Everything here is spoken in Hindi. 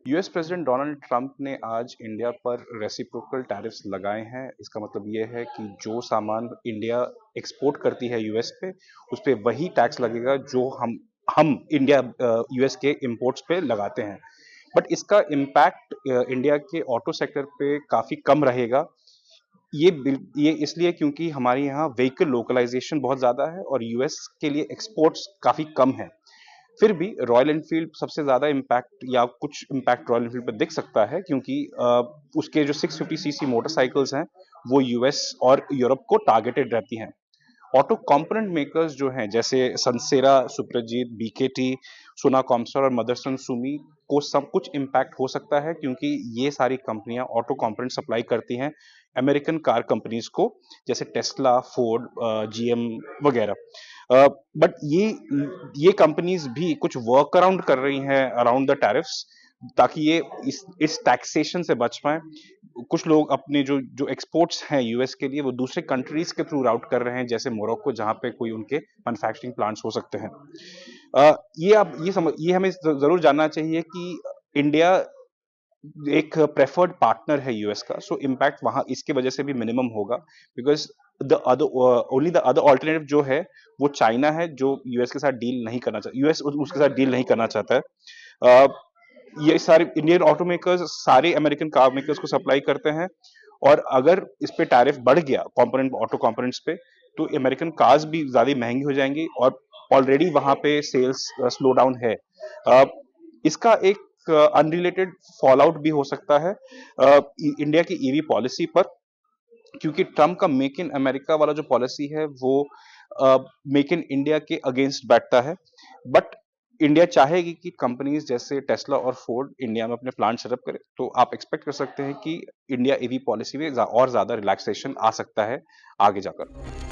यूएस प्रेसिडेंट डोनाल्ड ट्रंप ने आज इंडिया पर रेसिप्रोकल टैरिफ्स लगाए हैं। इसका मतलब ये है कि जो सामान इंडिया एक्सपोर्ट करती है यूएस पे, उस पे वही टैक्स लगेगा जो हम इंडिया यूएस के इंपोर्ट्स पे लगाते हैं। बट इसका इम्पैक्ट इंडिया के ऑटो सेक्टर पे काफी कम रहेगा। ये इसलिए क्योंकि हमारे यहाँ व्हीकल लोकलाइजेशन बहुत ज्यादा है और यूएस के लिए एक्सपोर्ट्स काफी कम है। फिर भी रॉयल एनफील्ड सबसे ज्यादा इम्पैक्ट या कुछ इम्पैक्ट रॉयल एनफील्ड पर दिख सकता है, क्योंकि उसके जो 650 सीसी मोटरसाइकिल्स हैं वो यूएस और यूरोप को टारगेटेड रहती हैं। ऑटो कंपोनेंट मेकर्स जो हैं जैसे सनसेरा, सुप्रजीत, बीकेटी, सोना कॉमसर और मदरसन सुमी को सब कुछ इम्पैक्ट हो सकता है, क्योंकि ये सारी कंपनियां ऑटो कंपोनेंट सप्लाई करती हैं अमेरिकन कार कंपनीज को, जैसे टेस्ला, फोर्ड, जीएम वगैरह। बट ये कंपनीज भी कुछ वर्क अराउंड कर रही हैं अराउंड द टैरिफ्स, ताकि ये इस टैक्सेशन से बच पाए। कुछ लोग अपने जो जो एक्सपोर्ट्स हैं यूएस के लिए वो दूसरे कंट्रीज के थ्रू राउट कर रहे हैं, जैसे मोरक्को, जहां पे कोई उनके मैन्युफैक्चरिंग प्लांट्स हो सकते हैं। ये हमें जरूर जानना चाहिए कि इंडिया एक प्रेफर्ड पार्टनर है यूएस का, सो इम्पैक्ट वहां इसके वजह से भी मिनिमम होगा, because the other only the other alternative जो है वो चाइना है, जो यूएस के साथ डील नहीं करना चाहता, यूएस उसके साथ डील नहीं करना चाहता है। ये सारे इंडियन ऑटो मेकर्स सारे अमेरिकन कार मेकर्स को सप्लाई करते हैं, और अगर इस पे टैरिफ बढ़ गया कंपोनेंट ऑटो कंपोनेंट्स पे, तो अमेरिकन कार्स भी ज्यादा महंगी हो जाएंगी, और ऑलरेडी वहां पे सेल्स स्लो डाउन है। अ, इसका एक अनरिलेटेड फॉल आउट भी हो सकता है इंडिया की ईवी पॉलिसी पर, क्योंकि ट्रम्प का मेक इन अमेरिका वाला जो पॉलिसी है वो मेक इन इंडिया के अगेंस्ट बैठता है। बट इंडिया चाहेगी कि कंपनीज जैसे टेस्ला और फोर्ड इंडिया में अपने प्लांट सेटअप करे, तो आप एक्सपेक्ट कर सकते हैं कि इंडिया ईवी पॉलिसी में और ज्यादा रिलैक्सेशन आ सकता है आगे जाकर।